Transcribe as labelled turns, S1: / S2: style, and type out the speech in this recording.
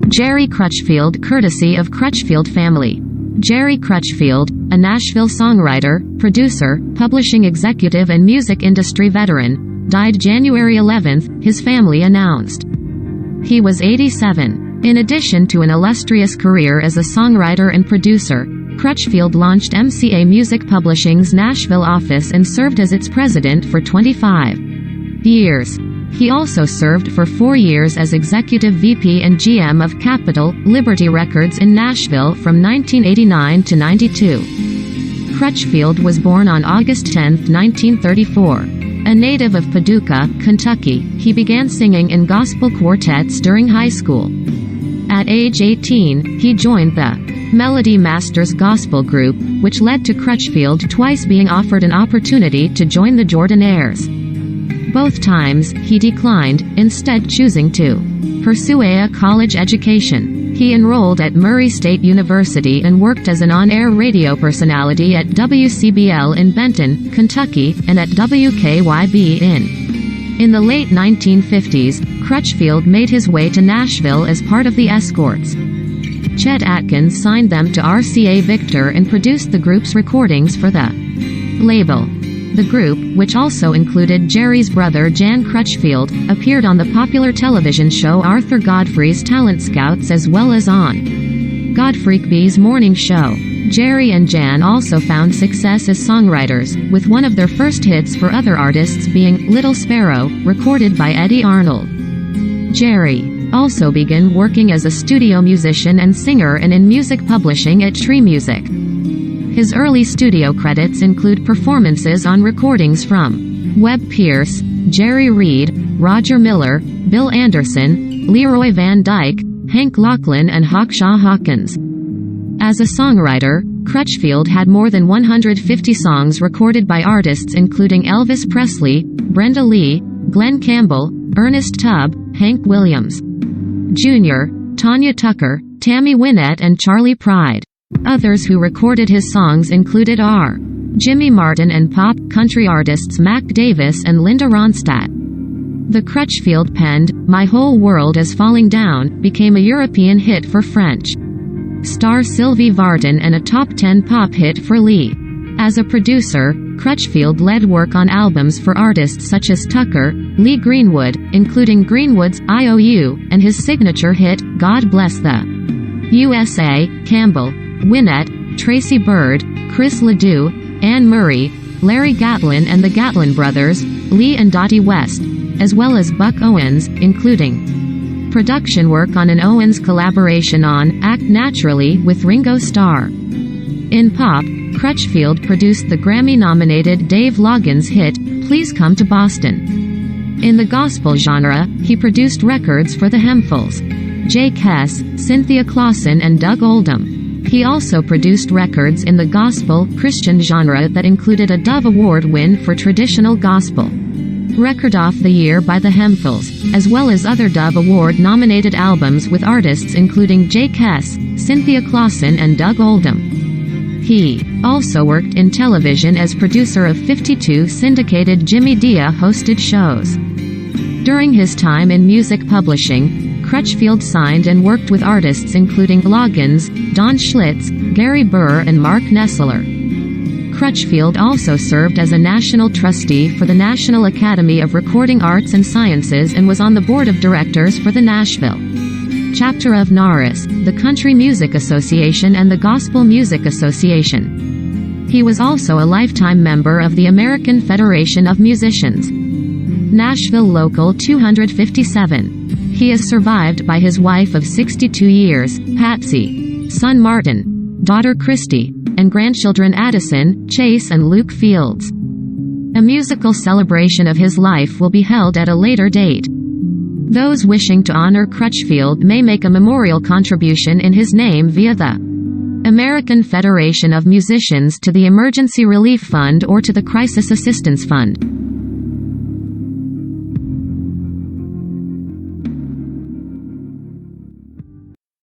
S1: Jerry Crutchfield, courtesy of Crutchfield family. Jerry Crutchfield, a Nashville songwriter, producer, publishing executive and music industry veteran, died January 11, his family announced. He was 87. In addition to an illustrious career as a songwriter and producer, Crutchfield launched MCA Music Publishing's Nashville office and served as its president for 25 years. He also served for 4 years as executive VP and GM of Capitol Liberty Records in Nashville from 1989 to 92. Crutchfield was born on August 10, 1934. A native of Paducah, Kentucky, he began singing in gospel quartets during high school. At age 18, he joined the Melody Masters gospel group, which led to Crutchfield twice being offered an opportunity to join the Jordanaires. Both times, he declined, instead choosing to pursue a college education. He enrolled at Murray State University and worked as an on-air radio personality at WCBL in Benton, Kentucky, and at WKYB in the late 1950s, Crutchfield made his way to Nashville as part of the Escorts. Chet Atkins signed them to RCA Victor and produced the group's recordings for the label. The group, which also included Jerry's brother Jan Crutchfield, appeared on the popular television show Arthur Godfrey's Talent Scouts as well as on Godfrey's morning show. Jerry and Jan also found success as songwriters, with one of their first hits for other artists being Little Sparrow, recorded by Eddie Arnold. Jerry also began working as a studio musician and singer and in music publishing at Tree Music. His early studio credits include performances on recordings from Webb Pierce, Jerry Reed, Roger Miller, Bill Anderson, Leroy Van Dyke, Hank Lachlan and Hawkshaw Hawkins. As a songwriter, Crutchfield had more than 150 songs recorded by artists including Elvis Presley, Brenda Lee, Glenn Campbell, Ernest Tubb, Hank Williams Jr., Tanya Tucker, Tammy Wynette and Charlie Pride. Others who recorded his songs included Jimmy Martin and pop country artists Mac Davis and Linda Ronstadt. The Crutchfield penned "My Whole World Is Falling Down" became a European hit for French star Sylvie Vartan and a top 10 pop hit for Lee. As a producer, Crutchfield led work on albums for artists such as Tucker, Lee Greenwood, including Greenwood's "IOU" and his signature hit "God Bless the USA", Campbell, Wynette, Tracy Byrd, Chris Ledoux, Anne Murray, Larry Gatlin and the Gatlin brothers, Lee and Dottie West, as well as Buck Owens, including production work on an Owens collaboration on "Act Naturally" with Ringo Starr. In pop, Crutchfield produced the Grammy-nominated Dave Loggins hit, "Please Come to Boston." In the gospel genre, he produced records for the Hemphils, Jay Kess, Cynthia Clawson and Doug Oldham. He also produced records in the gospel Christian genre that included a Dove Award win for traditional gospel record of the year by the Hemphils, as well as other Dove Award-nominated albums with artists including Jay Kess, Cynthia Clawson and Doug Oldham. He also worked in television as producer of 52 syndicated Jimmy Dia-hosted shows. During his time in music publishing, Crutchfield signed and worked with artists including Loggins, Don Schlitz, Gary Burr and Mark Nessler. Crutchfield also served as a national trustee for the National Academy of Recording Arts and Sciences and was on the board of directors for the Nashville chapter of NARAS, the Country Music Association and the Gospel Music Association. He was also a lifetime member of the American Federation of Musicians. Nashville Local 257. He is survived by his wife of 62 years, Patsy, son Martin, daughter Christy, and grandchildren Addison, Chase and Luke Fields. A musical celebration of his life will be held at a later date. Those wishing to honor Crutchfield may make a memorial contribution in his name via the American Federation of Musicians to the Emergency Relief Fund or to the Crisis Assistance Fund.